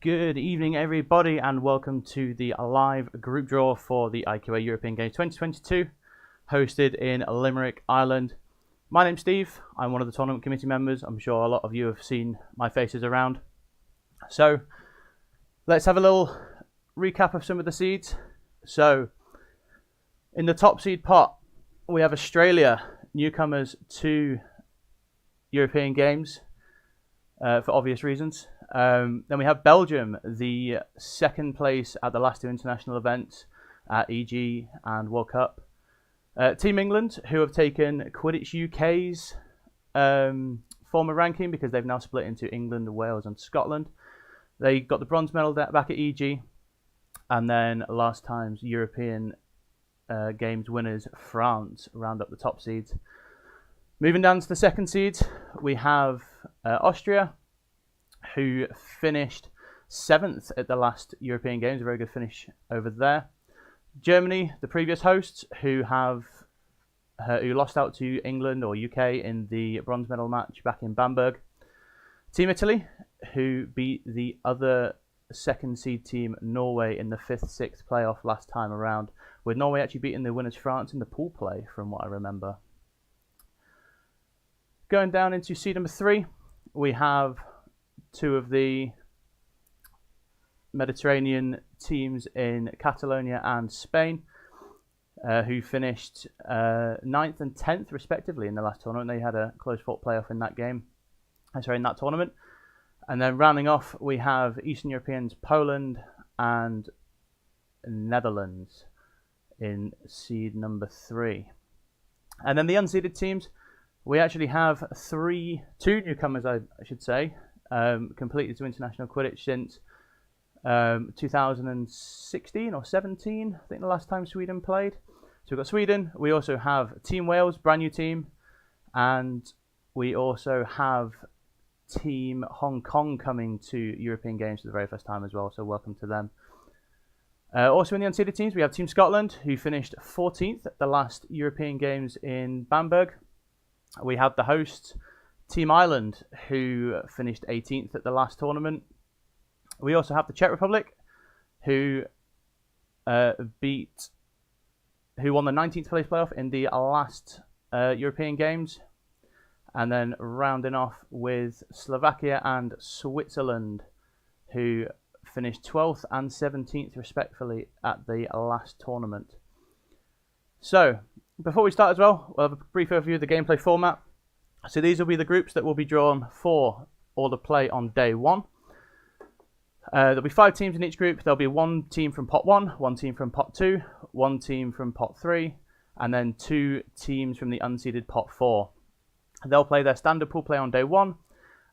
Good evening, everybody, and welcome to the live group draw for the IQA European Games 2022, hosted in Limerick, Ireland. My name's Steve. I'm one of the tournament committee members. I'm sure a lot of you have seen my faces around. So, let's have a little recap of some of the seeds. So, in the top seed pot, we have Australia, newcomers to European Games, for obvious reasons. Then we have Belgium, the second place at the last two international events at EG and World Cup. Team England, who have taken Quidditch UK's former ranking because they've now split into England, Wales and Scotland. They got the bronze medal back at EG. And then last time's European Games winners, France, round up the top seeds. Moving down to the second seeds, we have Austria, who finished 7th at the last European Games, a very good finish over there. Germany, the previous hosts, who lost out to England or UK in the bronze medal match back in Bamberg. Team Italy, who beat the other second seed team, Norway, in the 5th-6th playoff last time around, with Norway actually beating the winners France in the pool play, from what I remember. Going down into seed number 3, we have two of the Mediterranean teams in Catalonia and Spain, who finished 9th and 10th respectively in the last tournament. They had a close-fought playoff in that tournament. And then rounding off, we have Eastern Europeans, Poland and Netherlands in seed number 3. And then the unseeded teams, we actually have two newcomers, I should say, completed to international Quidditch since 2016 or 17, I think the last time Sweden played. So we've got Sweden, we also have Team Wales, brand new team, and we also have Team Hong Kong coming to European Games for the very first time as well, so welcome to them. Also in the unseeded teams, we have Team Scotland, who finished 14th at the last European Games in Bamberg. We have the hosts, Team Ireland, who finished 18th at the last tournament. We also have the Czech Republic, who won the 19th place playoff in the last European Games. And then rounding off with Slovakia and Switzerland, who finished 12th and 17th respectively at the last tournament. So, before we start as well, we'll have a brief overview of the gameplay format. So these will be the groups that will be drawn for all the play on day 1. There'll be 5 teams in each group. There'll be 1 team from pot 1, 1 team from pot 2, 1 team from pot 3, and then 2 teams from the unseeded pot 4. They'll play their standard pool play on day 1,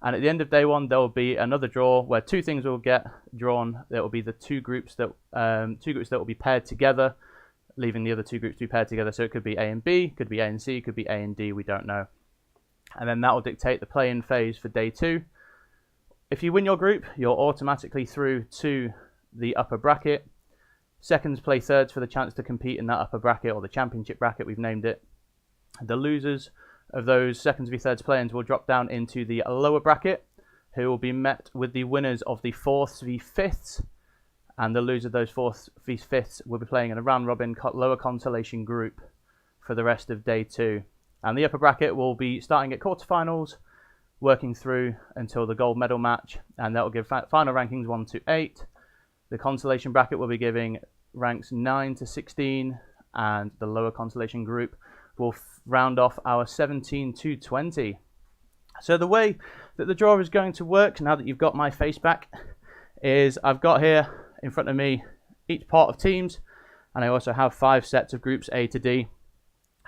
and at the end of day 1 there will be another draw where 2 things will get drawn. There will be the two groups that will be paired together, leaving the other 2 groups to be paired together. So it could be A and B, could be A and C, could be A and D, we don't know. And then that will dictate the play-in phase for day 2. If you win your group, you're automatically through to the upper bracket. Seconds play thirds for the chance to compete in that upper bracket, or the championship bracket, we've named it. The losers of those seconds v thirds play-ins will drop down into the lower bracket, who will be met with the winners of the 4th v 5ths. And the loser of those 4th v 5ths will be playing in a round-robin lower consolation group for the rest of day 2. And the upper bracket will be starting at quarterfinals, working through until the gold medal match, and that will give final rankings 1 to 8. The consolation bracket will be giving ranks 9 to 16, and the lower consolation group will round off our 17 to 20. So the way that the draw is going to work, now that you've got my face back, is I've got here in front of me each pot of teams, and I also have 5 sets of groups A to D.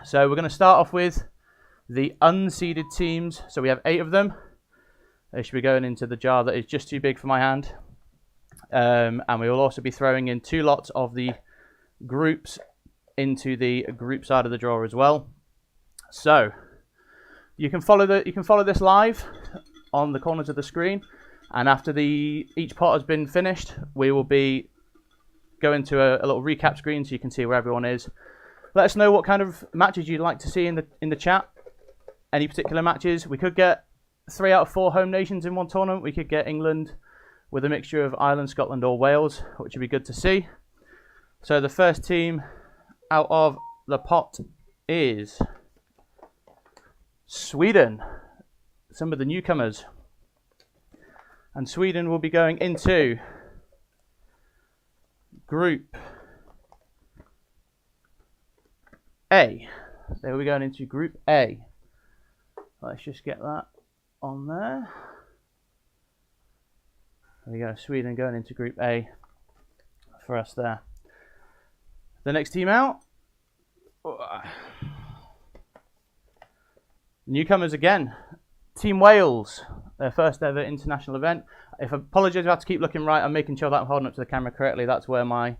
So we're going to start off with the unseeded teams. So we have 8 of them. They should be going into the jar that is just too big for my hand. And we will also be throwing in 2 lots of the groups into the group side of the draw as well. So you can follow this live on the corners of the screen. And after each pot has been finished, we will be going to a little recap screen so you can see where everyone is. Let us know what kind of matches you'd like to see in the chat. Any particular matches. We could get 3 out of 4 home nations in one tournament. We could get England, with a mixture of Ireland, Scotland or Wales, which would be good to see. So the first team out of the pot is Sweden, some of the newcomers. And Sweden will be going into Group A. They will be going into Group A. Let's just get that on there. There we go, Sweden going into Group A for us there. The next team out, newcomers again, Team Wales, their first ever international event. If I apologise, I have to keep looking right. I'm making sure that I'm holding up to the camera correctly. That's where my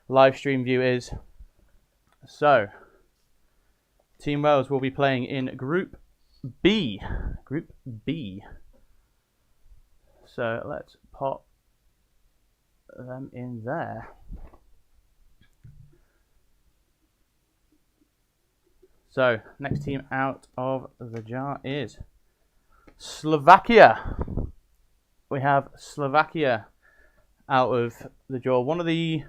live stream view is. So, Team Wales will be playing in Group B. Group B. So let's pop them in there. So, next team out of the jar is Slovakia. We have Slovakia out of the jar. One of the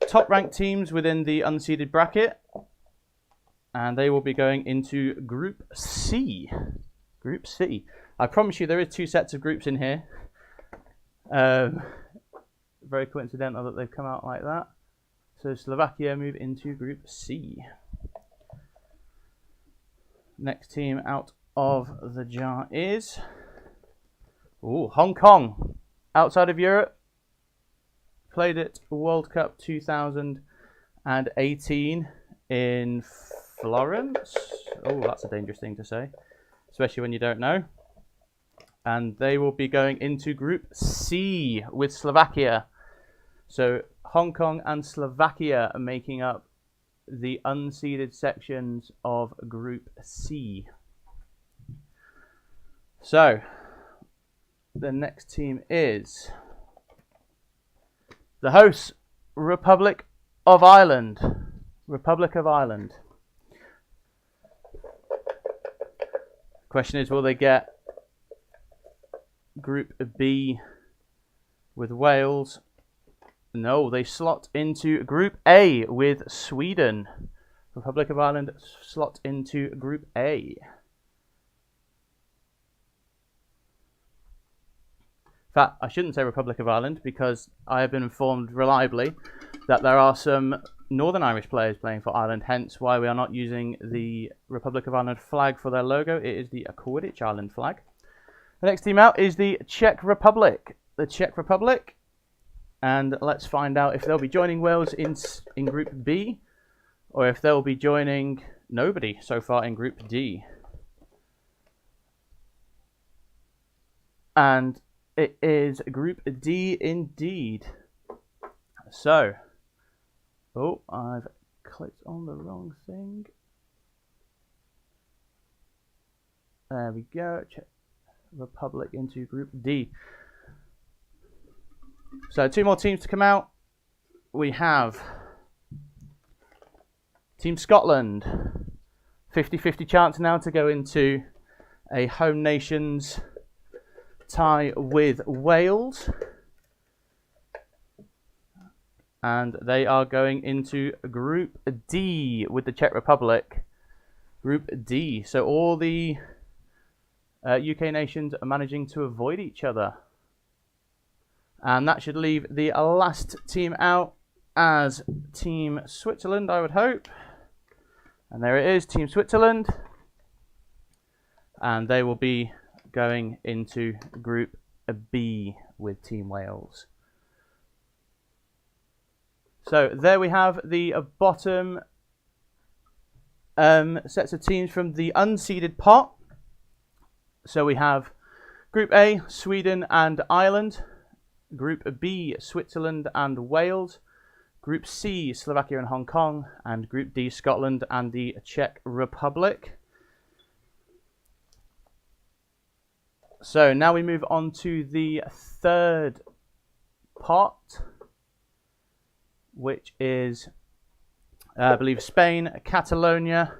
top ranked teams within the unseeded bracket. And they will be going into Group C. Group C. I promise you there is 2 sets of groups in here. Very coincidental that they've come out like that. So Slovakia move into Group C. Next team out of the jar is Hong Kong. Outside of Europe. Played at World Cup 2018 in Florence. Oh, that's a dangerous thing to say, especially when you don't know. And they will be going into Group C with Slovakia. So Hong Kong and Slovakia are making up the unseeded sections of Group C. So the next team is the hosts, Republic of Ireland. Republic of Ireland. Question is, will they get Group B with Wales? No, they slot into Group A with Sweden. Republic of Ireland slot into Group A. In fact, I shouldn't say Republic of Ireland because I have been informed reliably that there are some Northern Irish players playing for Ireland, hence why we are not using the Republic of Ireland flag for their logo. It is the Quidditch Island flag. The next team out is the Czech Republic. The Czech Republic. And let's find out if they'll be joining Wales in Group B, or if they'll be joining nobody so far in Group D. And it is Group D indeed. So, oh, I've clicked on the wrong thing. There we go. Czech Republic into Group D. So 2 more teams to come out. We have Team Scotland. 50-50 chance now to go into a home nations tie with Wales. And they are going into Group D with the Czech Republic. Group D. So all the UK nations are managing to avoid each other. And that should leave the last team out as Team Switzerland, I would hope. And there it is, Team Switzerland. And they will be going into Group B with Team Wales. So there we have the bottom sets of teams from the unseeded pot. So we have Group A, Sweden and Ireland. Group B, Switzerland and Wales. Group C, Slovakia and Hong Kong. And Group D, Scotland and the Czech Republic. So now we move on to the third pot, which is, I believe, Spain, Catalonia,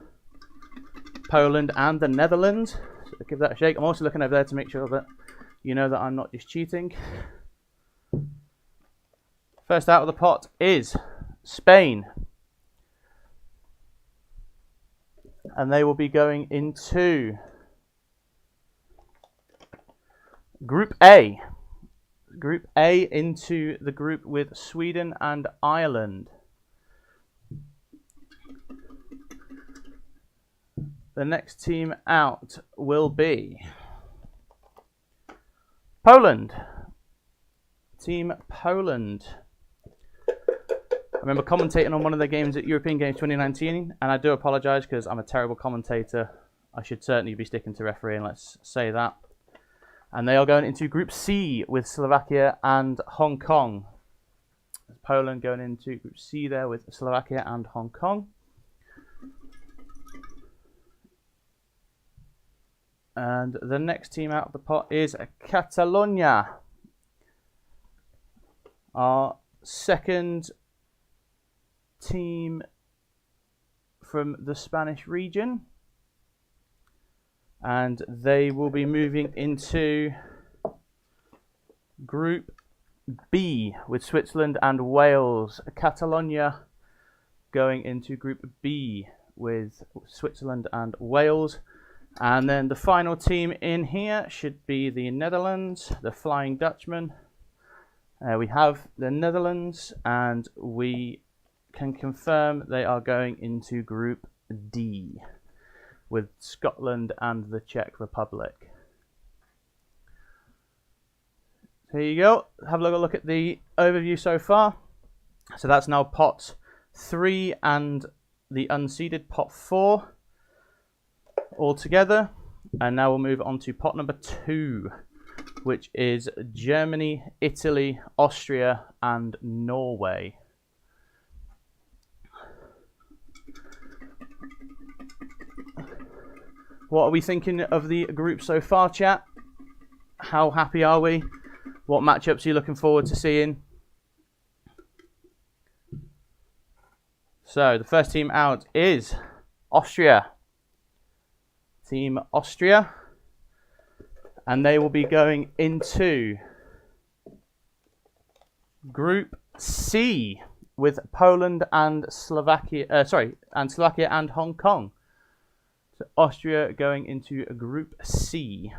Poland and the Netherlands. So give that a shake. I'm also looking over there to make sure that you know that I'm not just cheating. First out of the pot is Spain. And they will be going into Group A. Group A into the group with Sweden and Ireland. The next team out will be Poland. Team Poland. I remember commentating on one of the games at European Games 2019, and I do apologise because I'm a terrible commentator. I should certainly be sticking to refereeing, let's say that. And they are going into Group C with Slovakia and Hong Kong. Poland going into Group C there with Slovakia and Hong Kong. And the next team out of the pot is Catalonia. Our second team from the Spanish region. And they will be moving into Group B with Switzerland and Wales. Catalonia going into Group B with Switzerland and Wales. And then the final team in here should be the Netherlands, the Flying Dutchman. We have the Netherlands, and we can confirm they are going into Group D with Scotland and the Czech Republic. Here you go. Have a look at the overview so far. So that's now pot 3 and the unseeded pot 4 all together. And now we'll move on to pot number 2, which is Germany, Italy, Austria, and Norway. What are we thinking of the group so far, chat? How happy are we? What matchups are you looking forward to seeing? So the first team out is Austria. Team Austria. And they will be going into Group C with Poland and Slovakia. Slovakia and Hong Kong. So Austria going into Group C.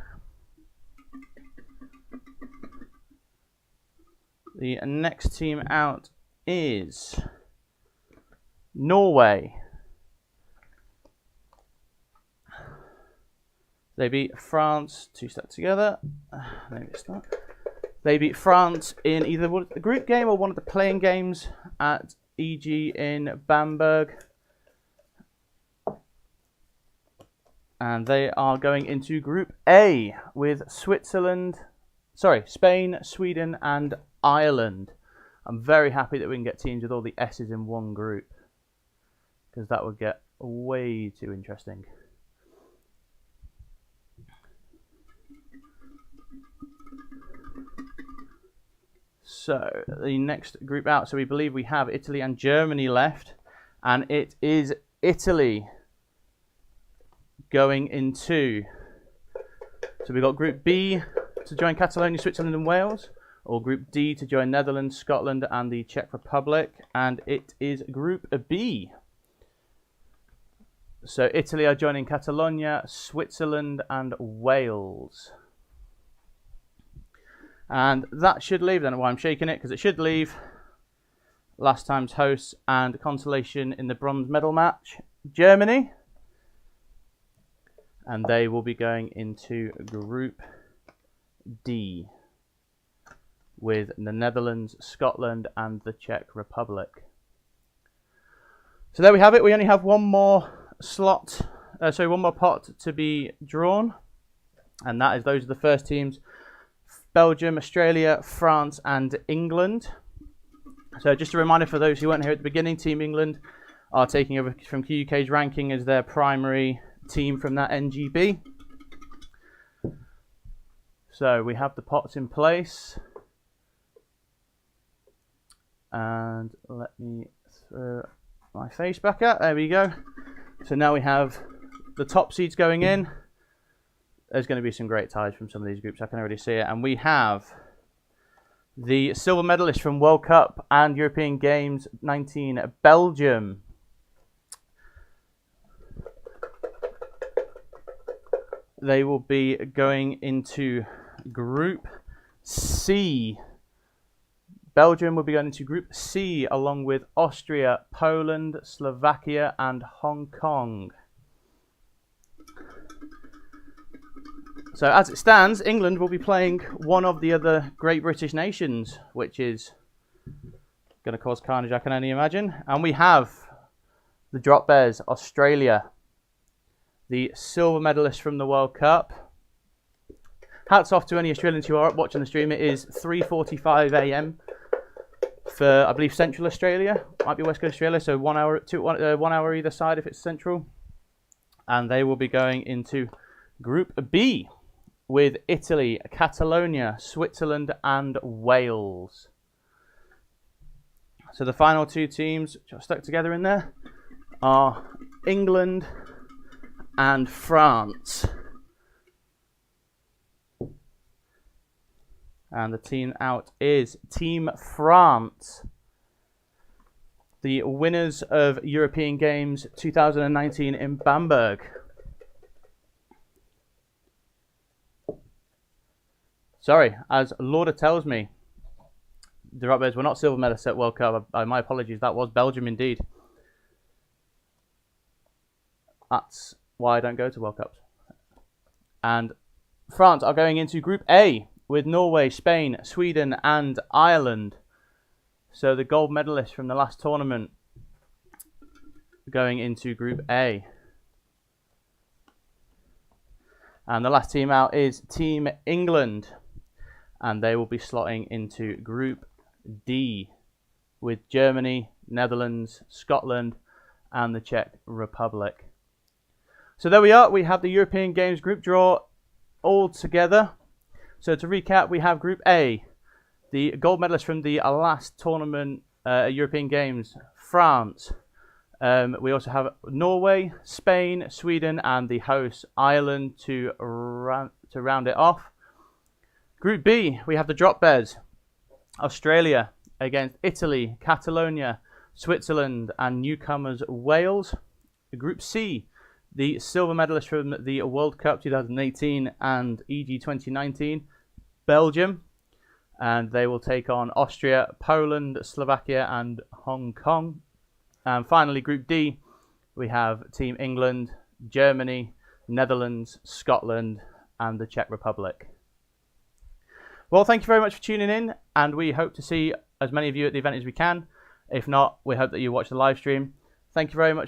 The next team out is Norway. They beat France, 2 steps together. Maybe it's not. They beat France in either the group game or one of the playing games at EG in Bamberg. And they are going into Group A with Spain, Sweden, and Ireland. I'm very happy that we can get teams with all the S's in one group, because that would get way too interesting. So the next group out, so we believe we have Italy and Germany left, and it is Italy going into, so we've got Group B to join Catalonia, Switzerland and Wales, or Group D to join Netherlands, Scotland and the Czech Republic, and it is Group B. So Italy are joining Catalonia, Switzerland and Wales. And that should leave, I don't know why I'm shaking it, because it should leave last time's hosts and consolation in the bronze medal match, Germany. And they will be going into Group D with the Netherlands, Scotland and the Czech Republic. So there we have it. We only have one more one more pot to be drawn. And that is, those are the first teams: Belgium, Australia, France and England. So just a reminder for those who weren't here at the beginning, Team England are taking over from QUK's ranking as their primary team from that NGB. So we have the pots in place. And let me throw my face back out. There we go. So now we have the top seeds going in. there's going to be some great ties from some of these groups. I can already see it. And we have the silver medalist from World Cup and European Games 19, Belgium. They will be going into Group C. Belgium will be going into Group C along with Austria, Poland, Slovakia and Hong Kong. So as it stands, England will be playing one of the other Great British nations, which is going to cause carnage, I can only imagine. And we have the Drop Bears, Australia, the silver medalist from the World Cup. Hats off to any Australians who are up watching the stream. It is 3:45 a.m. for, I believe, Central Australia. Might be West Coast Australia, so 1 hour, 1 hour either side if it's Central. And they will be going into Group B with Italy, Catalonia, Switzerland and Wales. So the final two teams which are stuck together in there are England and France. And the team out is Team France, the winners of European Games 2019 in Bamberg. Sorry, as Lauder tells me, the Drop Bears were not silver medalists at World Cup. My apologies, that was Belgium indeed. That's why I don't go to World Cups. And France are going into Group A with Norway, Spain, Sweden and Ireland. So the gold medalists from the last tournament going into Group A. And the last team out is Team England. And they will be slotting into Group D with Germany, Netherlands, Scotland and the Czech Republic. So there we are. We have the European Games group draw all together. So to recap, we have Group A, the gold medalists from the last tournament, European Games, France. We also have Norway, Spain, Sweden, and the host Ireland to round it off. Group B, we have the Drop Bears, Australia against Italy, Catalonia, Switzerland, and newcomers Wales. Group C, the silver medalists from the World Cup 2018 and EG 2019, Belgium, and they will take on Austria, Poland, Slovakia and Hong Kong. And finally, Group D, we have Team England, Germany, Netherlands, Scotland and the Czech Republic. Well, thank you very much for tuning in, and we hope to see as many of you at the event as we can. If not, we hope that you watch the live stream. Thank you very much.